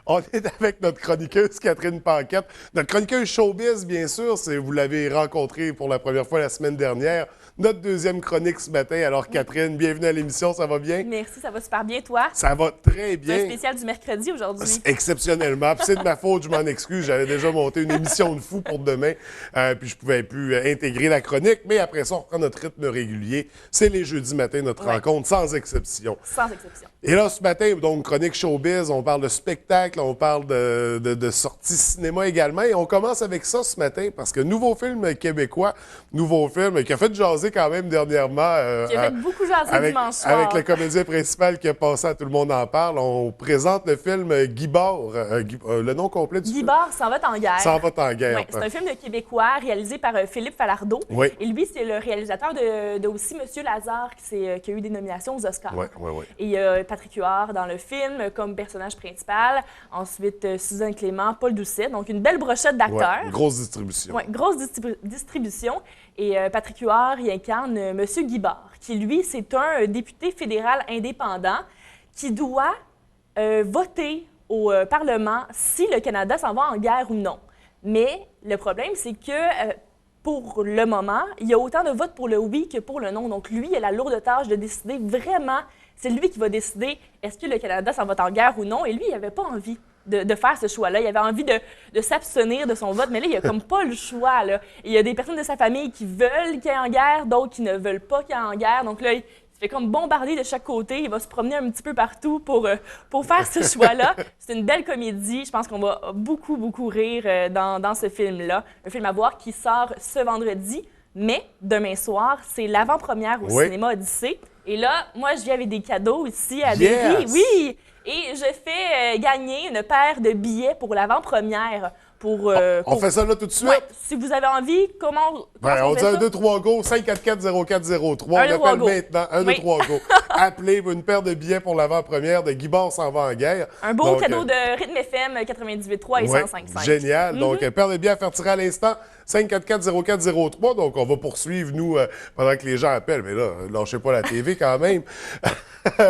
On est avec notre chroniqueuse Catherine Paquette. Notre chroniqueuse showbiz, bien sûr, vous l'avez rencontrée pour la première fois la semaine dernière. Notre deuxième chronique ce matin. Alors, Catherine, bienvenue à l'émission, ça va bien? Merci, ça va super bien, toi? Ça va très C'est un bien. spécial du mercredi aujourd'hui. Exceptionnellement. Puis c'est de ma faute, je m'en excuse. J'avais déjà monté une émission de fou pour demain, puis je pouvais plus intégrer la chronique. Mais après ça, on reprend notre rythme régulier. C'est les jeudis matins, notre rencontre, sans exception. Sans exception. Et là, ce matin, donc, chronique showbiz, on parle de spectacle, on parle de sorties cinéma également. Et on commence avec ça ce matin, parce que nouveau film québécois, nouveau film qui a fait jaser quand même dernièrement. Qui a fait beaucoup jaser dimanche soir. Avec le comédien principal qui a passé à Tout le monde en parle. On présente le film Guy Bard, le nom complet du Guy film. Bard s'en va en guerre. S'en va en guerre. Oui, c'est un film de Québécois réalisé par Philippe Falardeau. Oui. Et lui, c'est le réalisateur de aussi Monsieur Lazare, qui a eu des nominations aux Oscars. Oui. Et il y a Patrick Huard dans le film comme personnage principal. Ensuite, Suzanne Clément, Paul Doucet. Donc, une belle brochette d'acteurs. Ouais, grosse distribution. Oui, grosse distribution. Et Patrick Huard, il incarne M. Guy Bard, qui, lui, c'est un député fédéral indépendant qui doit voter au Parlement si le Canada s'en va en guerre ou non. Mais le problème, c'est que pour le moment, il y a autant de votes pour le oui que pour le non. Donc, lui, il a la lourde tâche de décider vraiment, c'est lui qui va décider est-ce que le Canada s'en va en guerre ou non. Et lui, il n'avait pas envie de faire ce choix-là. Il avait envie de s'abstenir de son vote, mais là, il n'y a comme pas le choix. Là. Il y a des personnes de sa famille qui veulent qu'il y ait en guerre, d'autres qui ne veulent pas qu'il y ait en guerre. Donc là, il se fait comme bombarder de chaque côté. Il va se promener un petit peu partout pour faire ce choix-là. C'est une belle comédie. Je pense qu'on va beaucoup, beaucoup rire dans ce film-là. Un film à voir qui sort ce vendredi, mais demain soir, c'est l'avant-première au cinéma Odyssée. Et là, moi, je viens avec des cadeaux ici à Derry. Oui! Et je fais gagner une paire de billets pour l'avant-première. On fait ça là tout de suite? Oui. Si vous avez envie, comment on dit 1, 2, 3, go, 544-0403. On appelle maintenant 1, 2, 3, go. Appelez une paire de billets pour l'avant-première de Guy Bard s'en va en guerre. Un beau cadeau de Rythme FM 98.3 et 105.5. Génial. Donc, paire de billets à faire tirer à l'instant. 544-0403. Donc, on va poursuivre, nous, pendant que les gens appellent. Mais là, lâchez pas la TV quand même.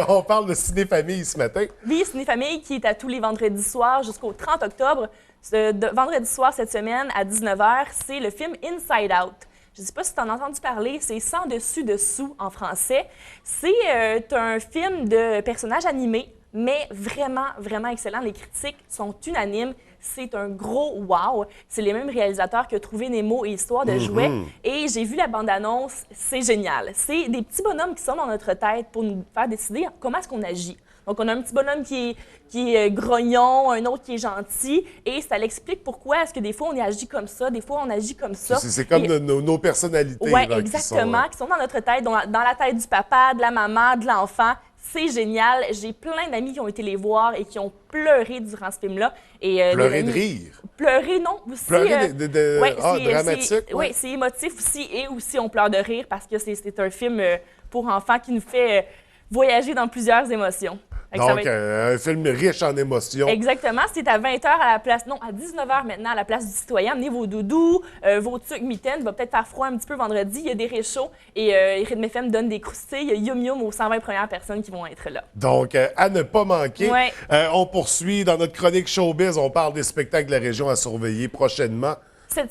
On parle de Ciné-Famille ce matin. Oui, Ciné-Famille qui est à tous les vendredis soirs jusqu'au 30 octobre. Vendredi soir cette semaine à 19h, c'est le film Inside Out. Je ne sais pas si tu en as entendu parler, c'est Sans dessus dessous en français. C'est un film de personnages animés, mais vraiment, vraiment excellent. Les critiques sont unanimes. C'est un gros wow. C'est les mêmes réalisateurs que Trouver Nemo et Histoire de jouets. Et j'ai vu la bande-annonce, c'est génial. C'est des petits bonhommes qui sont dans notre tête pour nous faire décider comment est-ce qu'on agit. Donc, on a un petit bonhomme qui est grognon, un autre qui est gentil, et ça l'explique pourquoi est-ce que des fois on agit comme ça, des fois on agit comme ça. C'est comme nos personnalités. Oui, exactement, qui sont dans notre tête, dans la tête du papa, de la maman, de l'enfant. C'est génial. J'ai plein d'amis qui ont été les voir et qui ont pleuré durant ce film-là. Pleurer de rire? Pleurer, non. Aussi, pleurer dramatique? Oui, c'est émotif aussi, et aussi on pleure de rire parce que c'est un film pour enfants qui nous fait voyager dans plusieurs émotions. Donc, un film riche en émotions. Exactement. C'est à 20h à la place, non, à 19h maintenant à la place du citoyen. Amenez vos doudous, vos tucs mitaines. Il va peut-être faire froid un petit peu vendredi. Il y a des réchauds et Rythme FM donne des croustilles. Il y a Yum Yum aux 120 premières personnes qui vont être là. Donc, à ne pas manquer. Ouais. On poursuit dans notre chronique Showbiz. On parle des spectacles de la région à surveiller prochainement.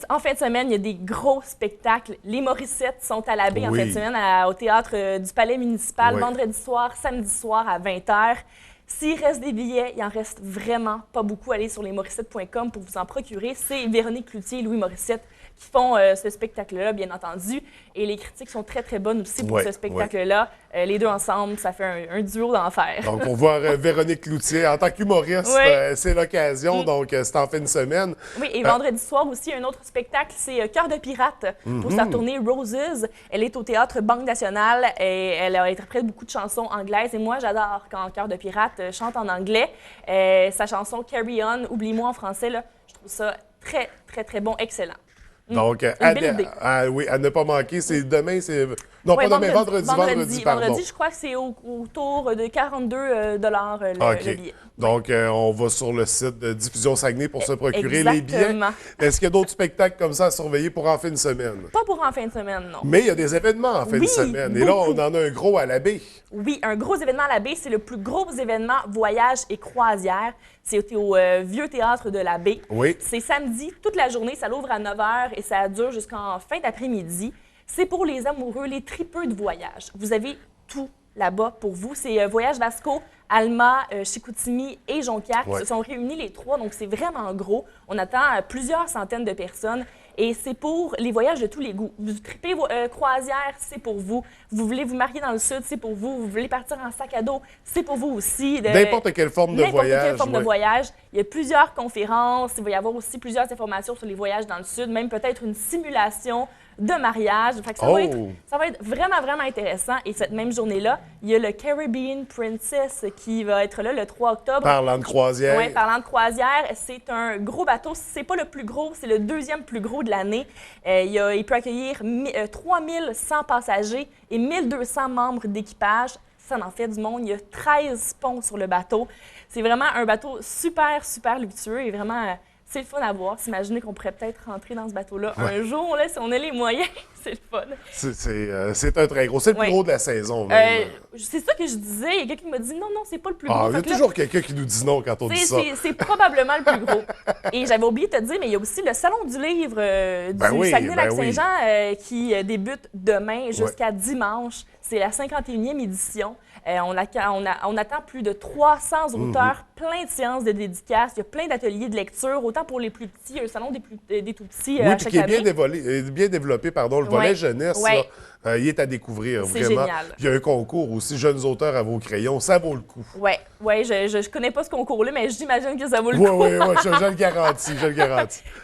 En fin de semaine, il y a des gros spectacles. Les Morissettes sont à la baie en fin de semaine au théâtre du Palais municipal, vendredi soir, samedi soir à 20h. S'il reste des billets, il en reste vraiment pas beaucoup. Allez sur lesmorissettes.com pour vous en procurer. C'est Véronique Cloutier et Louis Morissette qui font ce spectacle-là, bien entendu. Et les critiques sont très, très bonnes aussi pour ce spectacle-là. Les deux ensemble, ça fait un duo d'enfer. Donc, on voit Véronique Cloutier en tant qu'humoriste. C'est l'occasion, donc c'est en fin de semaine. Oui, et vendredi soir aussi, un autre spectacle, c'est Cœur de pirate pour sa tournée Roses. Elle est au Théâtre Banque Nationale et elle a interprété beaucoup de chansons anglaises. Et moi, j'adore quand Cœur de pirate chante en anglais. Sa chanson Carry On, Oublie-moi en français, là, je trouve ça très, très, très bon, excellent. Donc, à ne pas manquer, c'est demain, c'est... Non, pas demain, vendredi, pardon. Vendredi, je crois que c'est autour de 42 le billet. Donc, on va sur le site de Diffusion Saguenay pour se procurer les billets. Est-ce qu'il y a d'autres spectacles comme ça à surveiller pour en fin de semaine? Pas pour en fin de semaine, non. Mais il y a des événements en fin de semaine. Beaucoup. Et là, on en a un gros à la baie. Oui, un gros événement à la baie, c'est le plus gros événement voyage et croisière. C'est au Vieux Théâtre de la Baie. Oui. C'est samedi, toute la journée. Ça l'ouvre à 9 h et ça dure jusqu'en fin d'après-midi. C'est pour les amoureux, les tripeux de voyage. Vous avez tout là-bas pour vous. C'est Voyage Vasco, Alma, Chicoutimi et Jonquière qui se sont réunis les trois. Donc, c'est vraiment gros. On attend plusieurs centaines de personnes. Et c'est pour les voyages de tous les goûts. Vous tripez croisière, c'est pour vous. Vous voulez vous marier dans le sud, c'est pour vous. Vous voulez partir en sac à dos, c'est pour vous aussi. N'importe quelle forme de voyage. N'importe quelle forme de voyage. Il y a plusieurs conférences. Il va y avoir aussi plusieurs informations sur les voyages dans le sud, même peut-être une simulation de mariage. Fait que ça va être vraiment, vraiment intéressant. Et cette même journée-là, il y a le Caribbean Princess qui va être là le 3 octobre. Parlant de croisière. Oui, parlant de croisière, c'est un gros bateau. C'est pas le plus gros, c'est le deuxième plus gros de l'année. Il peut accueillir 3100 passagers et 1200 membres d'équipage. Ça en fait du monde. Il y a 13 ponts sur le bateau. C'est vraiment un bateau super, super luxueux et vraiment... c'est le fun à voir. S'imaginer qu'on pourrait peut-être rentrer dans ce bateau-là un jour, là, si on a les moyens. C'est le fun. C'est un très gros. C'est le plus gros de la saison. C'est ça que je disais. Il y a quelqu'un qui m'a dit non, c'est pas le plus gros. Il y a toujours quelqu'un qui nous dit non quand on dit ça. C'est probablement le plus gros. Et j'avais oublié de te dire, mais il y a aussi le Salon du livre du Saguenay-Lac-Saint-Jean qui débute demain jusqu'à dimanche. C'est la 51e édition. On attend plus de 300 auteurs, plein de séances de dédicaces. Il y a plein d'ateliers de lecture, autant pour les plus petits. Il y a un salon des tout petits à chaque année. Bien développé, le volet jeunesse. Là, il est à découvrir, vraiment. Génial. Il y a un concours aussi, Jeunes auteurs à vos crayons. Ça vaut le coup. Oui, je connais pas ce concours-là, mais j'imagine que ça vaut le coup. Oui, je le garantis,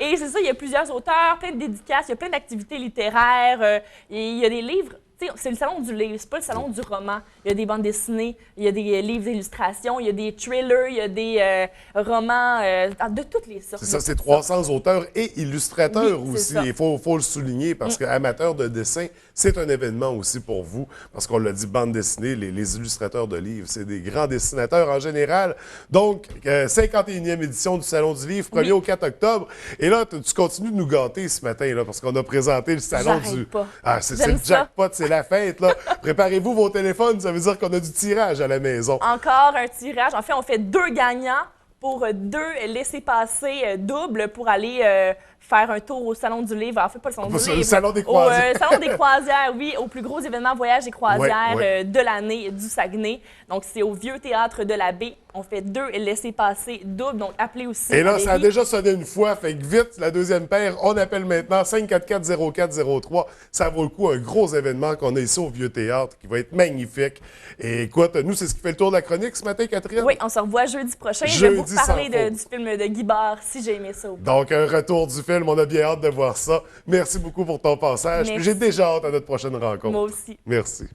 Et c'est ça, il y a plusieurs auteurs, plein de dédicaces, il y a plein d'activités littéraires. Il y a des livres. C'est le salon du livre, c'est pas le salon du roman. Il y a des bandes dessinées, il y a des livres d'illustration, il y a des thrillers, il y a des romans de toutes les sortes. C'est ça, c'est 300 auteurs et illustrateurs aussi. Ça. Il faut le souligner parce qu'amateurs de dessin, c'est un événement aussi pour vous. Parce qu'on l'a dit, bande dessinée, les illustrateurs de livres, c'est des grands dessinateurs en général. Donc, 51e édition du Salon du livre, 1er au 4 octobre. Et là, tu continues de nous gâter ce matin, là, parce qu'on a présenté le Salon du... Pas. C'est le jackpot, c'est la fête, là. Préparez-vous vos téléphones, ça veut dire qu'on a du tirage à la maison. Encore un tirage. En fait, on fait 2 gagnants pour 2 laissez-passer doubles pour aller faire un tour au Salon du livre. En fait, pas le Salon du livre. Le Salon des croisières. Au Salon des croisières, oui, au plus gros événement voyage et croisières de l'année du Saguenay. Donc, c'est au Vieux Théâtre de la Baie. On fait 2 laissez-passer doubles, donc appelez aussi. Et là, ça a déjà sonné une fois, fait que vite, la deuxième paire, on appelle maintenant 544-0403. Ça vaut le coup, un gros événement qu'on a ici au Vieux Théâtre qui va être magnifique. Et écoute, nous, c'est ce qui fait le tour de la chronique ce matin, Catherine? Oui, on se revoit jeudi prochain. Je vais vous parler du film de Guy Barre, si j'ai aimé ça. Donc, un retour du film, on a bien hâte de voir ça. Merci beaucoup pour ton passage. J'ai déjà hâte à notre prochaine rencontre. Moi aussi. Merci.